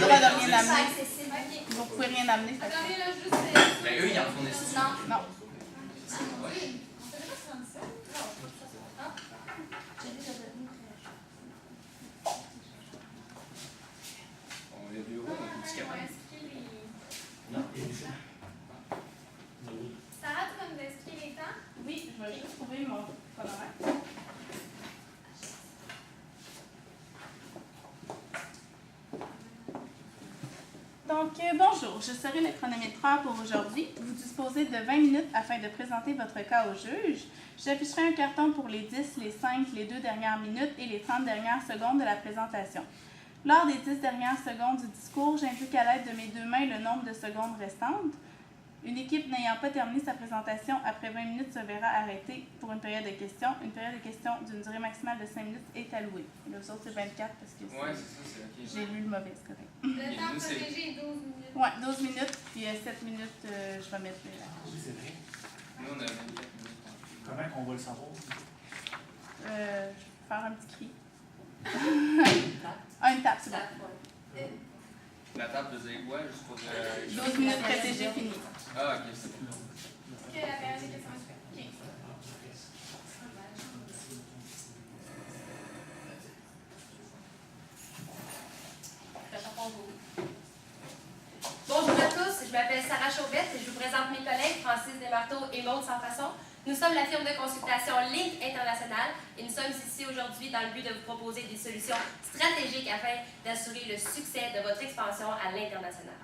le droit de rien C'est amener. accessible. Vous pouvez rien amener. fait que- Attendez, là, juste. Mais eux, ils en font des studios. Non. J'ai déjà donné. Bon, les bureaux, on est capable. Non, il y a des gens. Sarah, tu vas nous expliquer les temps? Oui, je vais juste trouver mon chronomètre. Donc, bonjour, je serai le chronométreur pour aujourd'hui. Vous disposez de 20 minutes afin de présenter votre cas au juge. J'afficherai un carton pour les 10, les 5, les 2 dernières minutes et les 30 dernières secondes de la présentation. Lors des 10 dernières secondes du discours, j'indique à l'aide de mes deux mains le nombre de secondes restantes. Une équipe n'ayant pas terminé sa présentation après 20 minutes se verra arrêtée pour une période de questions. Une période de questions d'une durée maximale de 5 minutes est allouée. Les autres, c'est 24 parce que Ouais, c'est ça, c'est ok. j'ai lu le mauvais, c'est correct. Le temps nous, c'est- protégé est 12 minutes. Ouais, 12 minutes, puis 7 minutes, je vais mettre là. Oui, c'est vrai. Nous, on a 24 minutes. Comment on va le savoir? Je vais faire un petit cri. Une tape, c'est bon. La table veut dire quoi, juste pour... 12 minutes protégées, fini. Ah, ok, c'est bon. Est-ce que la période des questions est faite? OK. Bonjour à tous, je m'appelle Sarah Chauvette et je vous présente mes collègues Francis Desmarteaux et Maude Sans-Façon. Nous sommes la firme de consultation Link International et nous sommes ici aujourd'hui dans le but de vous proposer des solutions stratégiques afin d'assurer le succès de votre expansion à l'international.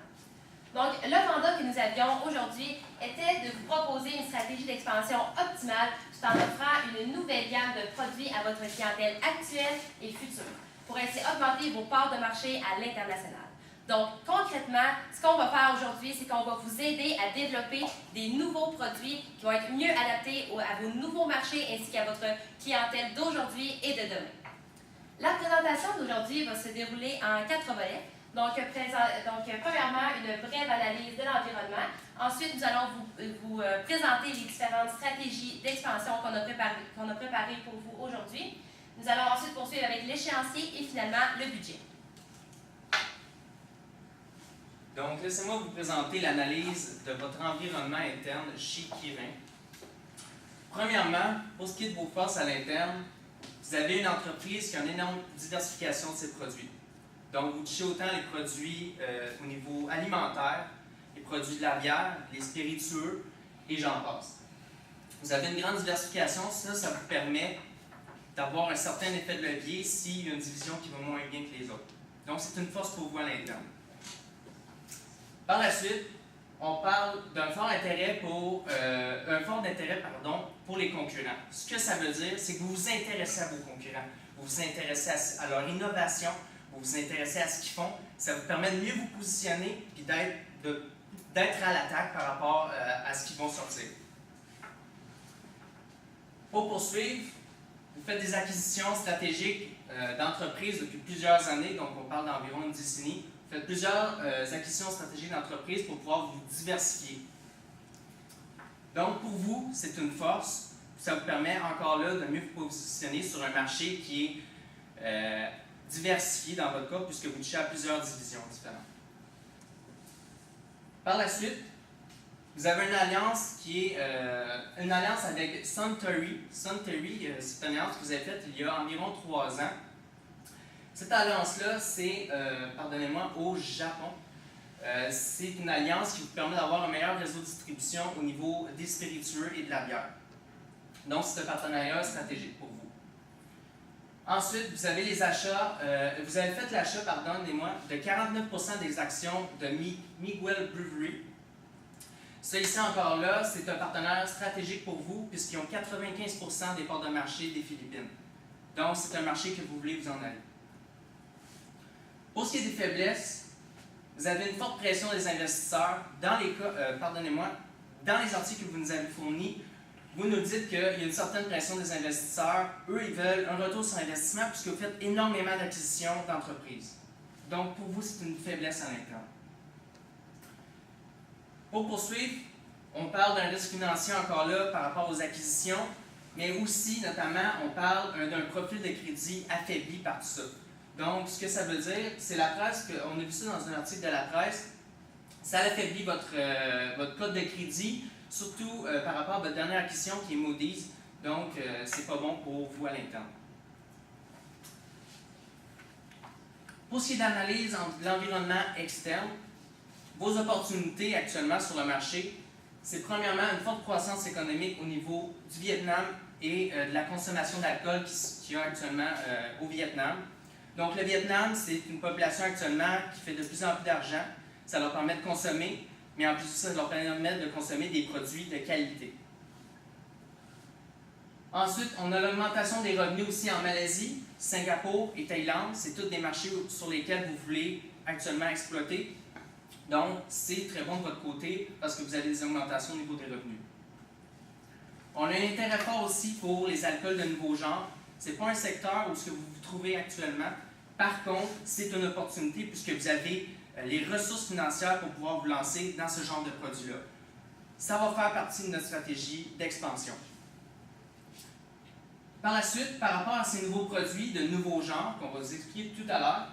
Donc, le mandat que nous avions aujourd'hui était de vous proposer une stratégie d'expansion optimale tout en offrant une nouvelle gamme de produits à votre clientèle actuelle et future pour ainsi augmenter vos parts de marché à l'international. Donc, concrètement, ce qu'on va faire aujourd'hui, c'est qu'on va vous aider à développer des nouveaux produits qui vont être mieux adaptés à vos nouveaux marchés ainsi qu'à votre clientèle d'aujourd'hui et de demain. La présentation d'aujourd'hui va se dérouler en 4 volets. Donc, premièrement, une brève analyse de l'environnement. Ensuite, nous allons vous présenter les différentes stratégies d'expansion qu'on a préparées pour vous aujourd'hui. Nous allons ensuite poursuivre avec l'échéancier et finalement le budget. Donc, laissez-moi vous présenter l'analyse de votre environnement interne chez Kirin. Premièrement, pour ce qui est de vos forces à l'interne, vous avez une entreprise qui a une énorme diversification de ses produits. Donc, vous touchez autant les produits au niveau alimentaire, les produits de la bière, les spiritueux, et j'en passe. Vous avez une grande diversification, ça vous permet d'avoir un certain effet de levier s'il y a une division qui va moins bien que les autres. Donc, c'est une force pour vous à l'interne. Par la suite, on parle d'un fort d'intérêt pour les concurrents. Ce que ça veut dire, c'est que vous vous intéressez à vos concurrents, vous vous intéressez à leur innovation, vous vous intéressez à ce qu'ils font. Ça vous permet de mieux vous positionner et d'être à l'attaque par rapport à ce qu'ils vont sortir. Pour poursuivre, vous faites des acquisitions stratégiques d'entreprises depuis plusieurs années, donc on parle d'environ une décennie. Vous faites plusieurs acquisitions stratégiques d'entreprises pour pouvoir vous diversifier. Donc, pour vous, c'est une force. Ça vous permet encore là de mieux vous positionner sur un marché qui est diversifié dans votre cas, puisque vous touchez à plusieurs divisions différentes. Par la suite, vous avez une alliance qui est une alliance avec Suntory. Suntory, c'est une alliance que vous avez faite il y a environ 3 ans. Cette alliance-là, c'est, pardonnez-moi, au Japon. C'est une alliance qui vous permet d'avoir un meilleur réseau de distribution au niveau des spiritueux et de la bière. Donc, c'est un partenariat stratégique pour vous. Ensuite, vous avez les achats, vous avez fait l'achat, pardonnez-moi, de 49% des actions de Miguel Brewery. Ça ici encore là, c'est un partenaire stratégique pour vous puisqu'ils ont 95% des parts de marché des Philippines. Donc, c'est un marché que vous voulez vous en aller. Pour ce qui est des faiblesses, vous avez une forte pression des investisseurs. Dans les cas, dans les articles que vous nous avez fournis, vous nous dites qu'il y a une certaine pression des investisseurs. Eux, ils veulent un retour sur investissement puisque vous faites énormément d'acquisitions d'entreprises. Donc, pour vous, c'est une faiblesse à l'interne. Pour poursuivre, on parle d'un risque financier encore là par rapport aux acquisitions, mais aussi, notamment, on parle d'un profil de crédit affaibli par tout ça. Donc, ce que ça veut dire, c'est la presse, on a vu ça dans un article de la presse, ça affaiblit votre code de crédit, surtout par rapport à votre dernière acquisition qui est Moody's. Donc, c'est pas bon pour vous à l'interne. Pour ce qui est d'analyse de l'environnement externe, vos opportunités actuellement sur le marché, c'est premièrement une forte croissance économique au niveau du Vietnam et de la consommation d'alcool qu'il y a actuellement au Vietnam. Donc, le Vietnam, c'est une population actuellement qui fait de plus en plus d'argent. Ça leur permet de consommer, mais en plus, ça leur permet de consommer des produits de qualité. Ensuite, on a l'augmentation des revenus aussi en Malaisie, Singapour et Thaïlande. C'est tous des marchés sur lesquels vous voulez actuellement exploiter. Donc, c'est très bon de votre côté parce que vous avez des augmentations au niveau des revenus. On a un intérêt fort aussi pour les alcools de nouveau genre. Ce n'est pas un secteur où ce que vous vous trouvez actuellement. Par contre, c'est une opportunité puisque vous avez les ressources financières pour pouvoir vous lancer dans ce genre de produit-là. Ça va faire partie de notre stratégie d'expansion. Par la suite, par rapport à ces nouveaux produits de nouveaux genres qu'on va vous expliquer tout à l'heure,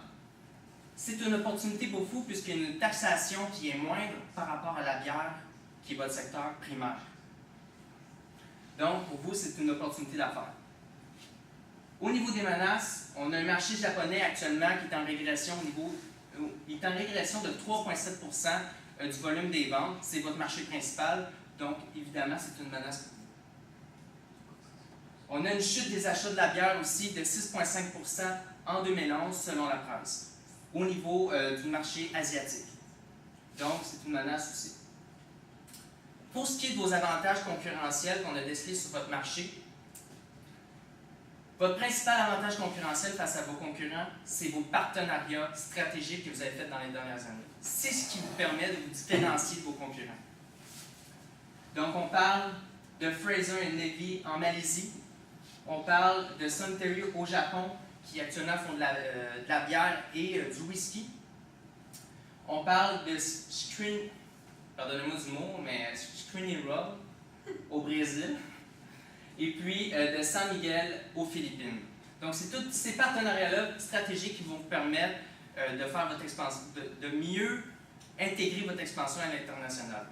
c'est une opportunité pour vous puisqu'il y a une taxation qui est moindre par rapport à la bière qui est votre secteur primaire. Donc, pour vous, c'est une opportunité d'affaires. Au niveau des menaces, on a un marché japonais actuellement qui est en régression de 3,7% du volume des ventes. C'est votre marché principal, donc évidemment, c'est une menace pour vous. On a une chute des achats de la bière aussi de 6,5% en 2011 selon la presse, au niveau du marché asiatique. Donc, c'est une menace aussi. Pour ce qui est de vos avantages concurrentiels qu'on a décelés sur votre marché, votre principal avantage concurrentiel face à vos concurrents, c'est vos partenariats stratégiques que vous avez faits dans les dernières années. C'est ce qui vous permet de vous différencier de vos concurrents. Donc, on parle de Fraser & Navy en Malaisie. On parle de Suntory au Japon, qui actuellement font de la bière et du whisky. On parle de pardonnez-moi du mot, mais Screening Roll au Brésil. Et puis de San Miguel aux Philippines. Donc, c'est tous ces partenariats-là stratégiques qui vont vous permettre de faire votre expansion, de mieux intégrer votre expansion à l'international.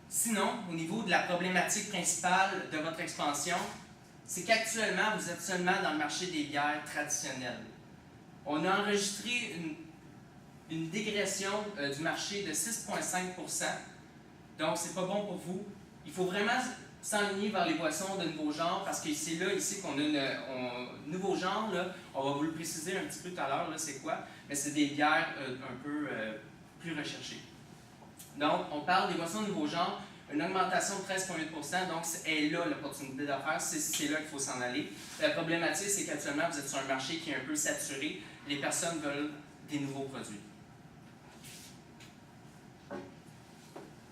Sinon, au niveau de la problématique principale de votre expansion, c'est qu'actuellement, vous êtes seulement dans le marché des bières traditionnelles. On a enregistré une dégression du marché de 6,5%. Donc, c'est pas bon pour vous. Il faut vraiment s'enligner vers les boissons de nouveau genre parce que c'est là, ici, qu'on a nouveau genre. Là, on va vous le préciser un petit peu tout à l'heure, c'est quoi. Mais c'est des bières un peu plus recherchées. Donc, on parle des boissons de nouveau genre, une augmentation de 13,8%. Donc, c'est là l'opportunité d'affaires. C'est là qu'il faut s'en aller. La problématique, c'est qu'actuellement, vous êtes sur un marché qui est un peu saturé. Les personnes veulent des nouveaux produits.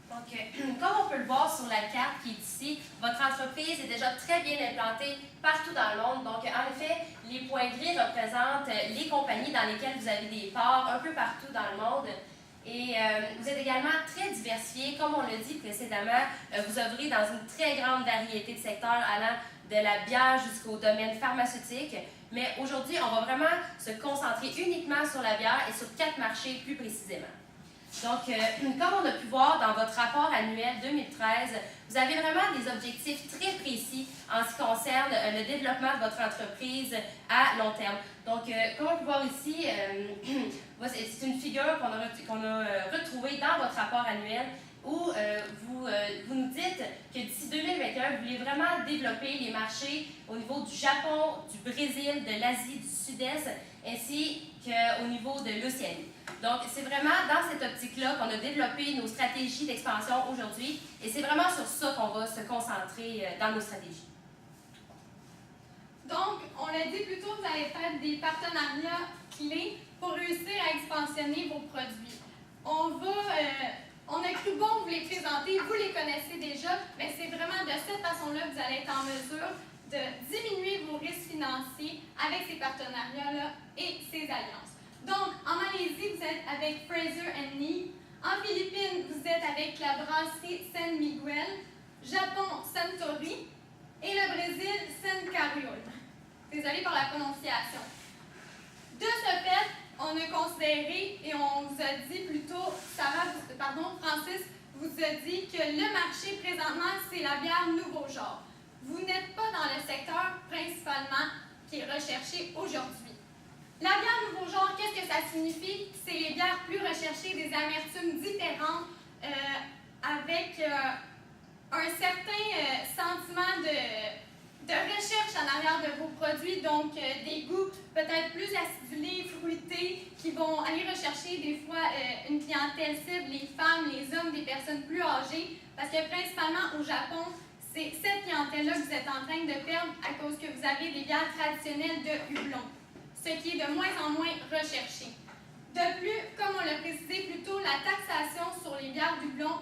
Donc, comme on peut le voir sur la carte qui est ici, votre entreprise est déjà très bien implantée partout dans le monde. Donc, en effet, les points gris représentent les compagnies dans lesquelles vous avez des parts un peu partout dans le monde. Et vous êtes également très diversifié. Comme on l'a dit précédemment, vous œuvrez dans une très grande variété de secteurs allant de la bière jusqu'au domaine pharmaceutique. Mais aujourd'hui, on va vraiment se concentrer uniquement sur la bière et sur 4 marchés plus précisément. Donc, comme on a pu voir dans votre rapport annuel 2013, vous avez vraiment des objectifs très précis en ce qui concerne le développement de votre entreprise à long terme. Donc, comme on peut voir ici, c'est une figure qu'on a retrouvée dans votre rapport annuel où vous nous dites que d'ici 2021, vous voulez vraiment développer les marchés au niveau du Japon, du Brésil, de l'Asie, du Sud-Est, ainsi qu'au niveau de l'Océanie. Donc, c'est vraiment dans cette optique-là qu'on a développé nos stratégies d'expansion aujourd'hui et c'est vraiment sur ça qu'on va se concentrer dans nos stratégies. Donc, on l'a dit plus tôt, vous allez faire des partenariats clés pour réussir à expansionner vos produits. On a cru bon vous les présenter, vous les connaissez déjà, mais c'est vraiment de cette façon-là que vous allez être en mesure de diminuer vos risques financiers avec ces partenariats-là et ces alliances. Donc, en Malaisie, vous êtes avec Fraser & Navy. En Philippines, vous êtes avec la brasserie San Miguel. Japon, Suntory. Et le Brésil, San Cariola. Désolée pour la prononciation. De ce fait, on a considéré et on vous a dit plutôt, Francis vous a dit que le marché présentement, c'est la bière nouveau genre. Vous n'êtes pas dans le secteur principalement qui est recherché aujourd'hui. La bière nouveau genre, qu'est-ce que ça signifie? C'est les bières plus recherchées, des amertumes différentes, avec un certain sentiment de recherche en arrière de vos produits, donc des goûts peut-être plus acidulés, fruités, qui vont aller rechercher des fois une clientèle cible, les femmes, les hommes, des personnes plus âgées, parce que principalement au Japon, c'est cette clientèle-là que vous êtes en train de perdre à cause que vous avez des bières traditionnelles de houblon, ce qui est de moins en moins recherché. De plus, comme on l'a précisé plus tôt, la taxation sur les bières houblon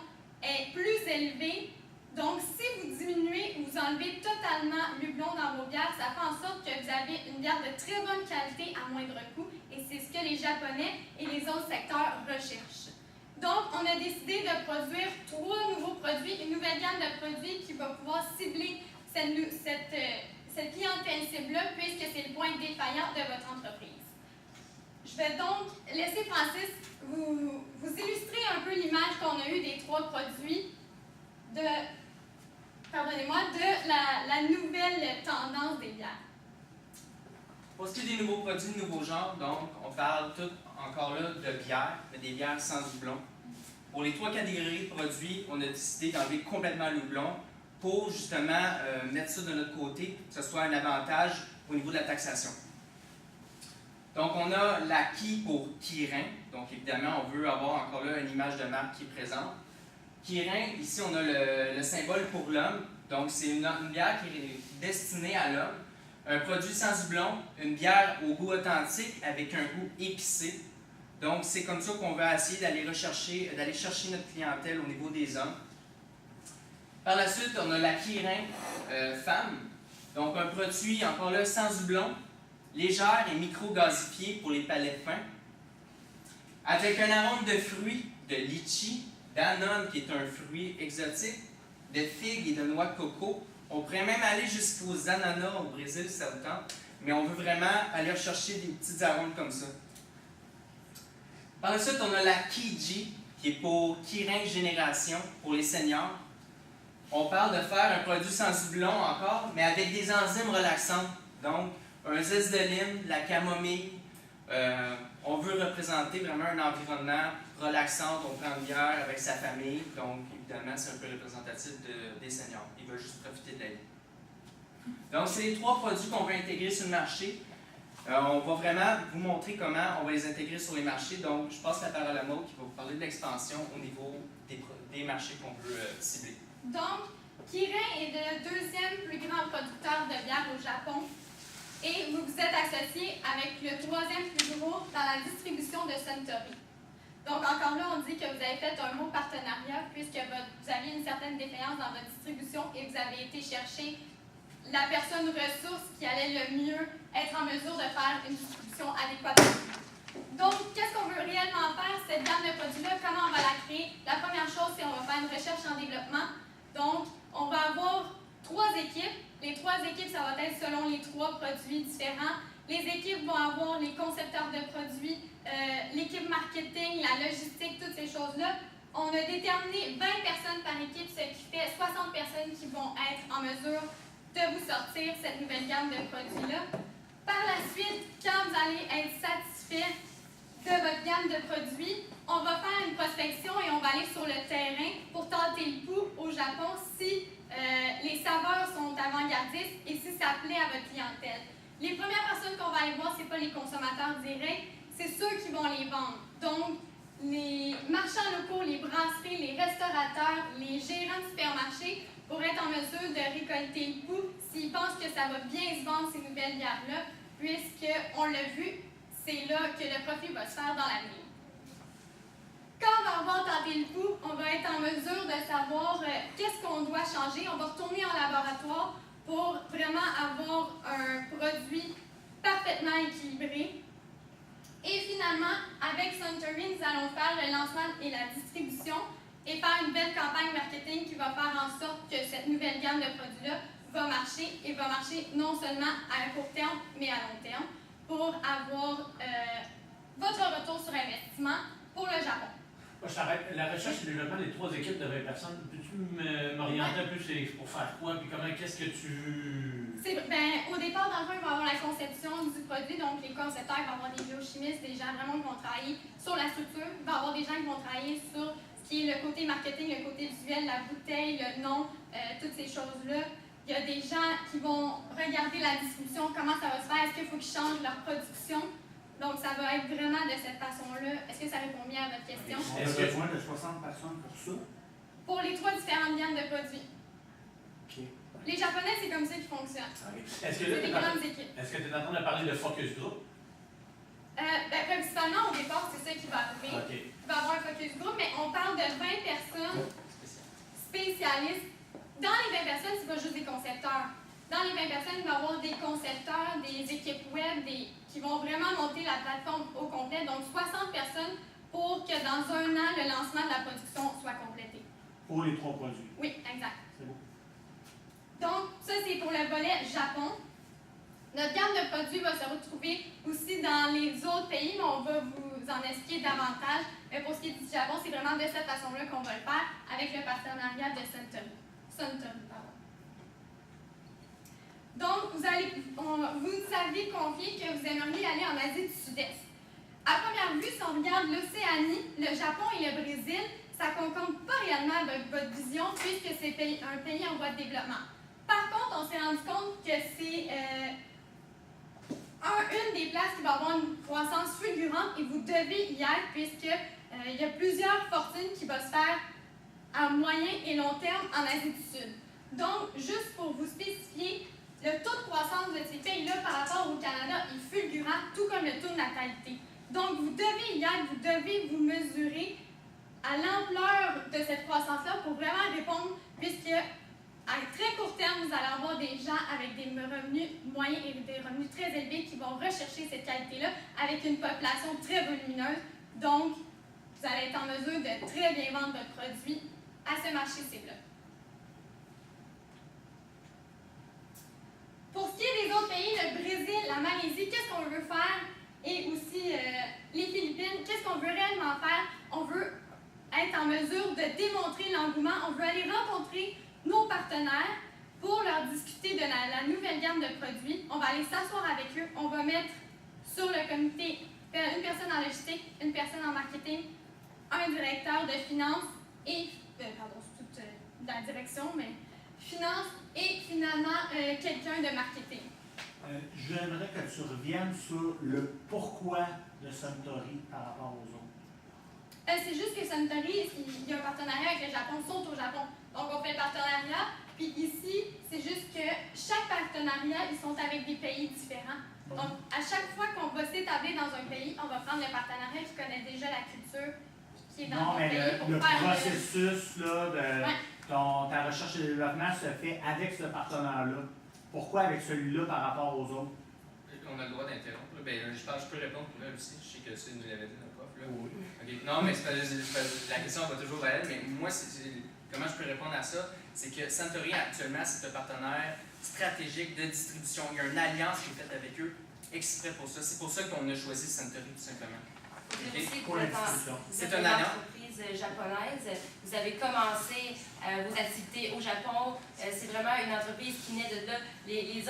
est plus élevée. Donc, si vous diminuez ou vous enlevez totalement l'houblon dans vos bières, ça fait en sorte que vous avez une bière de très bonne qualité à moindre coût, et c'est ce que les Japonais et les autres secteurs recherchent. Donc, on a décidé de produire 3 nouveaux produits, une nouvelle gamme de produits qui va pouvoir cibler cette clientèle cible-là, puisque c'est le point défaillant de votre entreprise. Je vais donc laisser Francis vous illustrer un peu l'image qu'on a eue des 3 produits de la nouvelle tendance des bières. Pour ce qui est des nouveaux produits de nouveaux genres, donc, on parle tout encore là de bières, mais des bières sans houblon. Pour les 3 catégories de produits, on a décidé d'enlever complètement le houblon pour justement mettre ça de notre côté, que ce soit un avantage au niveau de la taxation. Donc, on a la Ki pour Kirin. Donc, évidemment, on veut avoir encore là une image de marque qui est présente. Kirin, ici, on a le symbole pour l'homme. Donc, c'est une bière qui est destinée à l'homme. Un produit sans houblon, une bière au goût authentique avec un goût épicé. Donc, c'est comme ça qu'on va essayer d'aller chercher notre clientèle au niveau des hommes. Par la suite, on a la Kirin femme. Donc, un produit, encore là, sans houblon, légère et micro-gazifiée pour les palettes fins. Avec un arôme de fruits, de litchi, d'anone qui est un fruit exotique, de figues et de noix de coco. On pourrait même aller jusqu'aux ananas au Brésil si ça vous tente, mais on veut vraiment aller rechercher des petits arômes comme ça. Par la suite, on a la Kiji, qui est pour Kirin Génération, pour les seniors. On parle de faire un produit sans houblon encore, mais avec des enzymes relaxantes. Donc, un zeste de lime, de la camomille. On veut représenter vraiment un environnement relaxant. On prend une bière avec sa famille. Donc, évidemment, c'est un peu représentatif des seniors. Ils veulent juste profiter de la vie. Donc, c'est les 3 produits qu'on va intégrer sur le marché. On va vraiment vous montrer comment on va les intégrer sur les marchés. Donc, je passe la parole à Maud qui va vous parler de l'expansion au niveau des marchés qu'on veut cibler. Donc, Kirin est le 2e plus grand producteur de bière au Japon. Et vous vous êtes associé avec le 3e plus gros dans la distribution de Suntory. Donc, encore là, on dit que vous avez fait un beau partenariat puisque vous aviez une certaine défaillance dans votre distribution et vous avez été chercher la personne ressource qui allait le mieux être en mesure de faire une distribution adéquate. Donc, qu'est-ce qu'on veut réellement faire, cette gamme de produits-là? Comment on va la créer? La première chose, c'est qu'on va faire une recherche en développement. Donc, on va avoir 3 équipes. Les 3 équipes, ça va être selon les 3 produits différents. Les équipes vont avoir les concepteurs de produits, l'équipe marketing, la logistique, toutes ces choses-là. On a déterminé 20 personnes par équipe, ce qui fait 60 personnes qui vont être en mesure de vous sortir cette nouvelle gamme de produits-là. Par la suite, quand vous allez être satisfait de votre gamme de produits, on va faire une prospection et on va aller sur le terrain pour tenter le pouls au Japon si les saveurs sont avant-gardistes et si ça plaît à votre clientèle. Les premières personnes qu'on va aller voir, ce n'est pas les consommateurs directs, c'est ceux qui vont les vendre. Donc, les marchands locaux, les brasseries, les restaurateurs, les gérants de supermarchés pour être en mesure de récolter le pouls s'ils pensent que ça va bien se vendre ces nouvelles bières-là, puisqu'on l'a vu, c'est là que le profit va se faire dans l'avenir. Quand on va avoir tenté le pouls, on va être en mesure de savoir qu'est-ce qu'on doit changer. On va retourner en laboratoire pour vraiment avoir un produit parfaitement équilibré. Et finalement, avec Suntory, nous allons faire le lancement et la distribution et faire une belle campagne marketing qui va faire en sorte que cette nouvelle gamme de produits-là va marcher et va marcher non seulement à court terme, mais à long terme pour avoir votre retour sur investissement pour le Japon. Moi, je t'arrête. La recherche et le développement des 3 équipes de 20 personnes, peux-tu m'orienter un peu pour faire quoi? Puis comment, qu'est-ce que tu... Au départ, dans le fond, il va y avoir la conception du produit. Donc, les concepteurs, il va y avoir des biochimistes, des gens vraiment qui vont travailler sur la structure. Il va y avoir des gens qui vont travailler sur ce qui est le côté marketing, le côté visuel, la bouteille, le nom, toutes ces choses-là. Il y a des gens qui vont regarder la distribution, comment ça va se faire, est-ce qu'il faut qu'ils changent leur production. Donc, ça va être vraiment de cette façon-là. Est-ce que ça répond bien à votre question? On a besoin de 60 personnes pour ça? Pour les 3 différentes gammes de produits. OK. Les Japonais, c'est comme ça qu'ils fonctionnent. Okay. C'est des grandes équipes. Est-ce que tu es en train de parler de focus group? Principalement, au départ, c'est ça qui va arriver. OK. Il va y avoir un focus group, mais on parle de 20 personnes spécialistes. Dans les 20 personnes, c'est pas juste des concepteurs. Dans les 20 personnes, il va y avoir des concepteurs, des équipes web, qui vont vraiment monter la plateforme au complet. Donc, 60 personnes pour que dans un an, le lancement de la production soit complété. Pour les 3 produits. Oui, exact. C'est bon. Donc, ça, c'est pour le volet Japon. Notre gamme de produits va se retrouver aussi dans les autres pays, mais on va vous en expliquer davantage. Mais pour ce qui est du Japon, c'est vraiment de cette façon-là qu'on va le faire avec le partenariat de Suntory. Donc, vous nous avez confié que vous aimeriez aller en Asie du Sud-Est. À première vue, si on regarde l'Océanie, le Japon et le Brésil, ça ne concorde pas réellement avec votre vision puisque c'est un pays en voie de développement. Par contre, on s'est rendu compte que c'est une des places qui va avoir une croissance fulgurante et vous devez y être puisqu'il y a plusieurs fortunes qui vont se faire à moyen et long terme en Asie du Sud. Donc, juste pour vous spécifier, le taux de croissance de ces pays-là par rapport au Canada est fulgurant, tout comme le taux de natalité. Donc, vous devez y être, vous devez vous mesurer à l'ampleur de cette croissance-là pour vraiment répondre, puisque à très court terme, vous allez avoir des gens avec des revenus moyens et des revenus très élevés qui vont rechercher cette qualité-là avec une population très volumineuse. Donc, vous allez être en mesure de très bien vendre votre produit à ce marché cible-là. Pour ce qui est des autres pays, le Brésil, la Malaisie, qu'est-ce qu'on veut faire? Et aussi les Philippines, qu'est-ce qu'on veut réellement faire? On veut être en mesure de démontrer l'engouement. On veut aller rencontrer nos partenaires pour leur discuter de la nouvelle gamme de produits. On va aller s'asseoir avec eux. On va mettre sur le comité une personne en logistique, une personne en marketing, un directeur de finance et, pardon, c'est toute la direction, mais finance et finalement quelqu'un de marketing. J'aimerais que tu reviennes sur le pourquoi de Suntory par rapport aux autres. C'est juste que Suntory, il y a un partenariat avec le Japon, sont au Japon. Donc, on fait le partenariat. Puis ici, c'est juste que chaque partenariat, ils sont avec des pays différents. Donc, à chaque fois qu'on va s'établir dans un pays, on va prendre le partenariat qui connaît déjà la culture qui est dans le pays. Non, mais le processus là, de ta recherche et développement se fait avec ce partenaire-là. Pourquoi avec celui-là par rapport aux autres? On a le droit d'interrompre. Je peux répondre pour elle aussi. Je sais que c'est nous l'avait dit, notre prof. Là. Oui. Okay. Non, mais la question va toujours à elle. Mais moi, comment je peux répondre à ça? C'est que Suntory, actuellement, c'est un partenaire stratégique de distribution. Il y a une alliance qui est faite avec eux exprès pour ça. C'est pour ça qu'on a choisi Suntory, tout simplement. Okay. Pour la distribution. C'est une entreprise japonaise. Vous avez commencé vos activités au Japon. C'est vraiment une entreprise qui naît de là. Les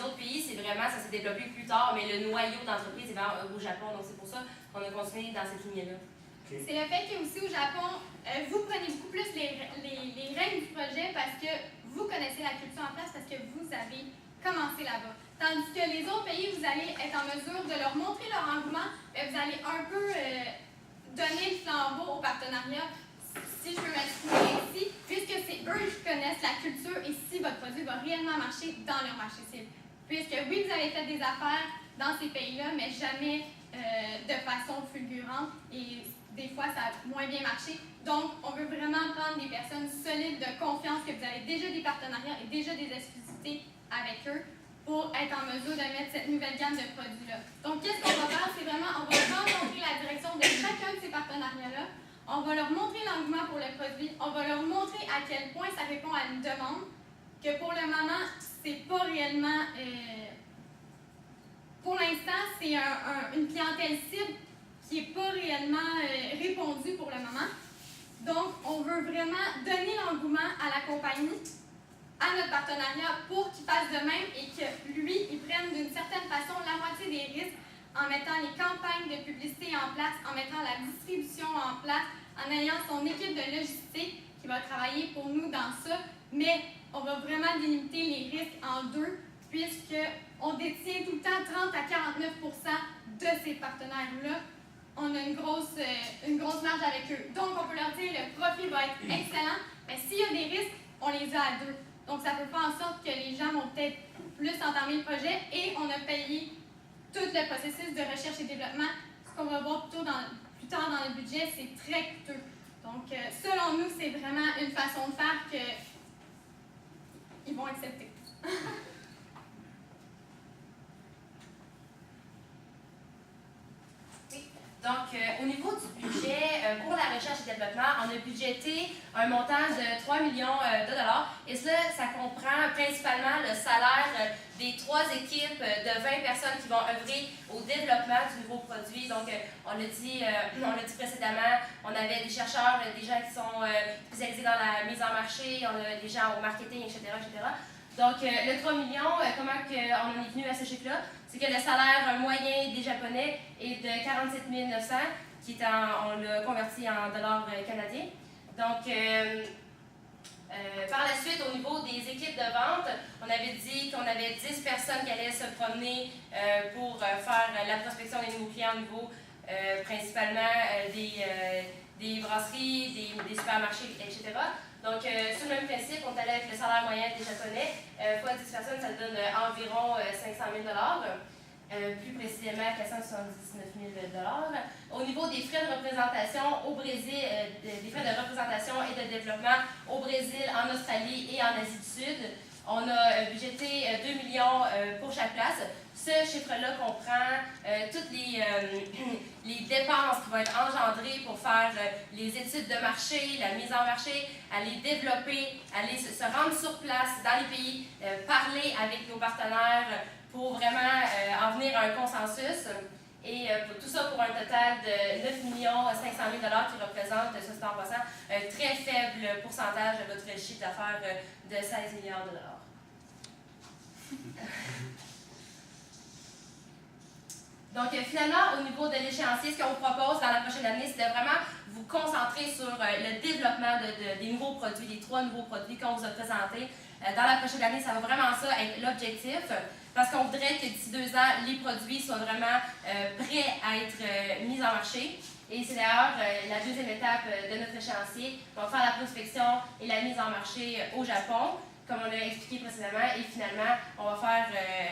autres pays, c'est vraiment, ça s'est développé plus tard, mais le noyau d'entreprise est vraiment au Japon. Donc c'est pour ça qu'on a continué dans cette lignée-là. Okay. C'est le fait que aussi au Japon, vous prenez beaucoup plus les règles du projet parce que vous connaissez la culture en place, parce que vous avez commencé là-bas. Tandis que les autres pays, vous allez être en mesure de leur montrer leur engouement, mais vous allez un peu donner le flambeau au partenariat, si je peux m'exprimer ainsi, puisque c'est eux qui connaissent la culture et si votre produit va réellement marcher dans leur marché cible. Puisque oui, vous avez fait des affaires dans ces pays-là, mais jamais de façon fulgurante et des fois, ça a moins bien marché. Donc, on veut vraiment prendre des personnes solides de confiance, que vous avez déjà des partenariats et déjà des exclusivités avec eux pour être en mesure de mettre cette nouvelle gamme de produits-là. Donc, qu'est-ce qu'on va faire? C'est vraiment, on va rencontrer la direction de chacun de ces partenariats-là. On va leur montrer l'engouement pour le produit. On va leur montrer à quel point ça répond à une demande. que pour le moment, c'est pas réellement... pour l'instant, c'est une clientèle cible qui n'est pas réellement répondue pour le moment. Donc, on veut vraiment donner l'engouement à la compagnie, à notre partenariat, pour qu'il fasse de même et que lui, il prenne d'une certaine façon la moitié des risques en mettant les campagnes de publicité en place, en mettant la distribution en place, en ayant son équipe de logistique qui va travailler pour nous dans ça, mais on va vraiment délimiter les risques en deux, puisqu'on détient tout le temps 30 à 49 % de ces partenaires-là. On a une grosse marge avec eux. Donc, on peut leur dire que le profit va être excellent, mais s'il y a des risques, on les a à deux. Donc, ça peut faire en sorte que les gens vont peut-être plus entamer le projet et on a payé tout le processus de recherche et développement. Ce qu'on va voir plus tard dans le budget, c'est très coûteux. Donc, selon nous, c'est vraiment une façon de faire qu'ils vont accepter. Donc, au niveau du budget, pour la recherche et développement, on a budgété un montant de 3 millions de dollars. Et cela, ça comprend principalement le salaire des 3 équipes de 20 personnes qui vont œuvrer au développement du nouveau produit. Donc, on l'a dit précédemment, on avait des chercheurs, des gens qui sont spécialisés dans la mise en marché, on a des gens au marketing, etc., etc. Donc, le 3 millions, comment on en est venu à ce chiffre-là? C'est que le salaire moyen des Japonais est de 47 900, on l'a converti en dollars canadiens. Donc, par la suite, au niveau des équipes de vente, on avait dit qu'on avait 10 personnes qui allaient se promener pour faire la prospection des nouveaux clients au niveau principalement des brasseries, des supermarchés, etc. Donc, sur le même principe, on est allé avec le salaire moyen des Japonais. Fois 10 personnes, ça donne environ 500 000 plus précisément 479 000 Au niveau des frais de représentation au Brésil, des frais de représentation et de développement au Brésil, en Australie et en Asie du Sud, on a budgété 2 millions pour chaque place. Ce chiffre-là comprend toutes les dépenses qui vont être engendrées pour faire les études de marché, la mise en marché, aller développer, aller se rendre sur place dans les pays, parler avec nos partenaires pour vraiment en venir à un consensus. Et tout ça pour un total de 9 500 000 qui représente, ça c'est en passant, un très faible pourcentage de votre chiffre d'affaires de 16 milliards de dollars. Donc, finalement, au niveau de l'échéancier, ce qu'on vous propose dans la prochaine année, c'est de vraiment vous concentrer sur le développement des nouveaux produits, des 3 nouveaux produits qu'on vous a présentés. Dans la prochaine année, ça va vraiment ça être l'objectif, parce qu'on voudrait que d'ici 2 ans, les produits soient vraiment prêts à être mis en marché. Et c'est d'ailleurs la deuxième étape de notre échéancier. On va faire la prospection et la mise en marché au Japon, comme on l'a expliqué précédemment, et finalement, on va faire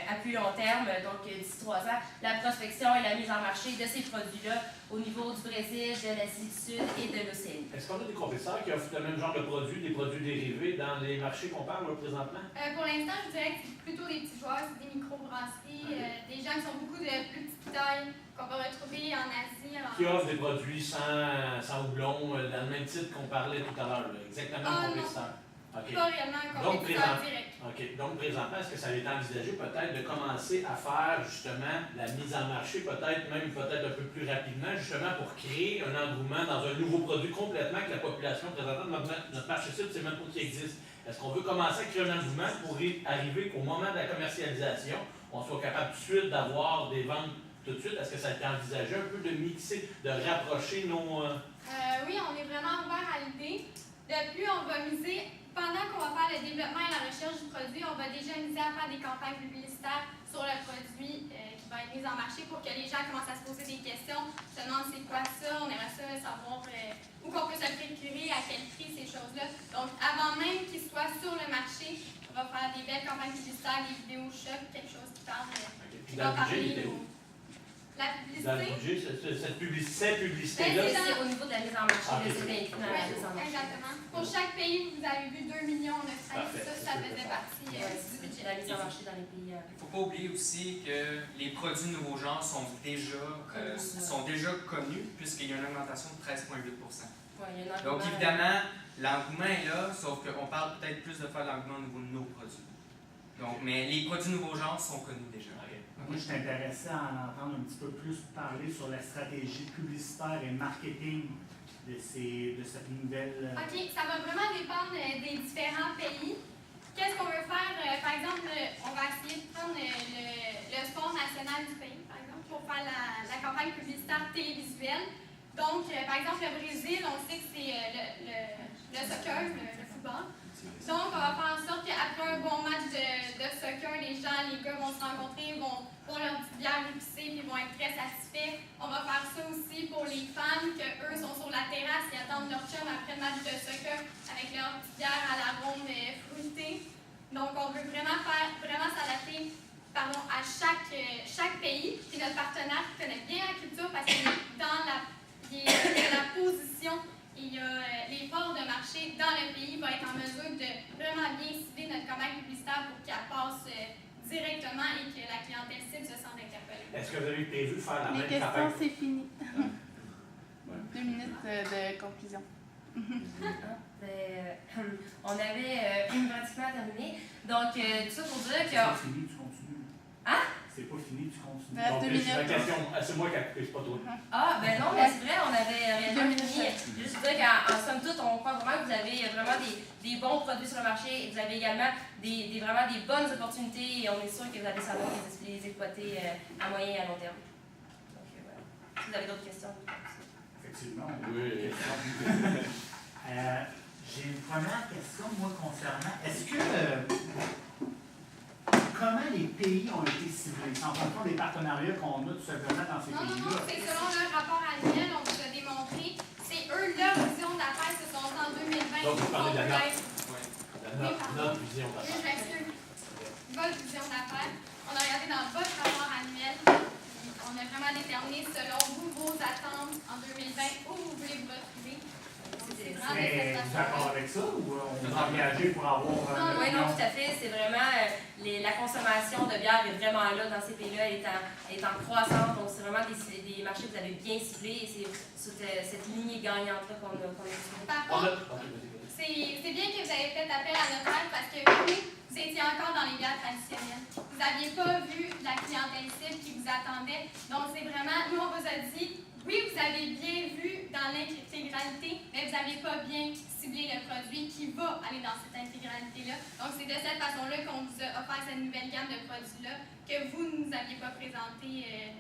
à plus long terme, donc d'ici 3 ans, la prospection et la mise en marché de ces produits-là au niveau du Brésil, de l'Asie du Sud et de l'Océanie. Est-ce qu'on a des compétiteurs qui offrent le même genre de produits, des produits dérivés dans les marchés qu'on parle là, présentement? Pour l'instant, je dirais que c'est plutôt des petits joueurs, c'est des micro-brasseries, des gens qui sont beaucoup de plus petite taille, qu'on va retrouver en Asie. Qui offrent des produits sans houblon, dans le même titre qu'on parlait tout à l'heure, exactement le compétiteur. Okay. Pas réellement un compétiteur direct. OK. Donc, présentement, est-ce que ça est envisagé peut-être de commencer à faire justement la mise en marché, peut-être un peu plus rapidement, justement pour créer un engouement dans un nouveau produit complètement que la population présentement de notre marché cible, c'est même pas qui existe. Est-ce qu'on veut commencer à créer un engouement pour arriver qu'au moment de la commercialisation, on soit capable tout de suite d'avoir des ventes tout de suite? Est-ce que ça a été envisagé un peu de mixer, de rapprocher nos... Oui, on est vraiment ouvert à l'idée. De plus, on va miser, pendant qu'on va faire le développement et la recherche du produit, on va déjà miser à faire des campagnes publicitaires sur le produit qui va être mis en marché pour que les gens commencent à se poser des questions, se demandent c'est quoi ça, on aimerait ça savoir où qu'on peut se le procurer, à quel prix, ces choses-là. Donc, avant même qu'ils soient sur le marché, on va faire des belles campagnes publicitaires, des vidéos shop, quelque chose qui parle. Puis dans le budget, La Dans le publicité. budget, cette publicité-là, Ben, C'est au niveau de la mise en marché, Ah, là, ok. c'est inclus dans la mise en Oui, marché. exactement. Pour chaque pays, vous avez vu 2 millions de frais. Parfait. Ça faisait partie Ouais, du budget. c'est la mise en marché dans les pays. Il ne faut pas oublier aussi que les produits nouveaux genres sont déjà connus, puisqu'il y a une augmentation de 13,8 %. Ouais, il y a un Donc engouement, évidemment, l'engouement est là, sauf qu'on parle peut-être plus de faire l'engouement au niveau de nos produits. Donc, mais les produits nouveaux genres sont connus déjà. Moi, je suis intéressé à en entendre un petit peu plus parler sur la stratégie publicitaire et marketing de cette nouvelle. OK, ça va vraiment dépendre des différents pays. Qu'est-ce qu'on veut faire? Par exemple, on va essayer de prendre le sport national du pays, par exemple, pour faire la campagne publicitaire télévisuelle. Donc, par exemple, le Brésil, on sait que c'est le soccer, le football. Donc, on va faire en sorte qu'après un bon match de soccer, les gars vont se rencontrer, vont prendre leur petite bière épicée, puis vont être très satisfaits. On va faire ça aussi pour les femmes, qu'eux sont sur la terrasse, ils attendent leur chum après le match de soccer avec leur petite bière à l'arôme fruité. Donc, on veut vraiment s'adapter à chaque pays. Puis notre partenaire qui connaît bien la culture parce qu'il est dans il a la position. Il y a l'effort de marché dans le pays va être en mesure de vraiment bien cibler notre campagne publicitaire pour qu'elle passe directement et que la clientèle cible se sente interpellée. est-ce que vous avez prévu faire la Les même questions, campagne? c'est fini. 2 minutes de conclusion. On avait pratiquement terminé. Donc, tout ça pour dire C'est que. pas fini, tu continues. Hein? C'est pas fini, tu continues. Il reste Donc, 2 c'est la minutes. question, c'est moi qui ai coupé, c'est pas toi. Ah, ben non, mais c'est vrai, on avait réellement 2 minutes. fini. Juste dire qu'en somme toute, on croit vraiment que vous avez vraiment des bons produits sur le marché et vous avez également vraiment des bonnes opportunités et on est sûr que vous allez savoir les exploiter à moyen et à long terme. Donc, voilà. Si vous avez d'autres questions, Effectivement. Oui. J'ai une première question, moi, concernant. Est-ce que. Comment les pays ont été ciblés? C'est en fonction des partenariats qu'on a tout simplement dans ces Non, pays-là. c'est selon leur rapport annuel, on vous a démontré. C'est eux, leur vision d'affaires, ce sont en 2020. Donc, vous parlez de la note. Ouais. Notre vision Oui, d'affaires. je m'excuse. Votre vision d'affaires. On a regardé dans votre rapport annuel. On a vraiment déterminé, selon vous, vos attentes en 2020, où vous voulez vous retrouver. C'est vraiment Mais des vous êtes prestations. d'accord avec ça ou on vous a engagé pour avoir. oui, non, tout à fait. C'est vraiment la consommation de bière est vraiment là dans ces pays-là. Elle est en croissance. Donc, c'est vraiment des marchés que vous avez bien ciblés et c'est cette lignée gagnante-là qu'on a ciblée. Par On a. contre, Ok, vas-y. c'est bien que vous avez fait appel à notre aide parce que vous étiez encore dans les bières traditionnelles. Vous n'aviez pas vu la clientèle cible qui vous attendait. Donc, c'est vraiment, nous, on vous a dit, oui, vous avez bien vu dans l'intégralité, mais vous n'avez pas bien ciblé le produit qui va aller dans cette intégralité-là. Donc, c'est de cette façon-là qu'on vous a offert cette nouvelle gamme de produits-là que vous ne nous aviez pas présenté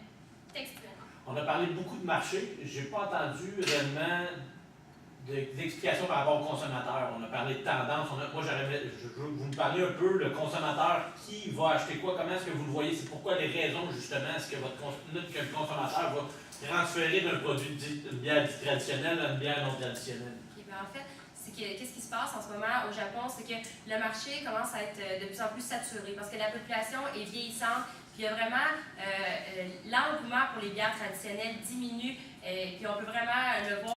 textuellement. On a parlé beaucoup de marché. Je n'ai pas entendu réellement d'explications par rapport au consommateur. On a parlé de tendance. Moi, je veux que vous me parliez un peu, le consommateur, qui va acheter quoi, comment est-ce que vous le voyez, c'est pourquoi les raisons, justement, est-ce que le consommateur va transférer d'un produit de bière traditionnelle à une bière non traditionnelle? Et bien, en fait, qu'est-ce qui se passe en ce moment au Japon, c'est que le marché commence à être de plus en plus saturé parce que la population est vieillissante. Puis il y a vraiment l'engouement pour les bières traditionnelles diminue. Puis on peut vraiment le voir.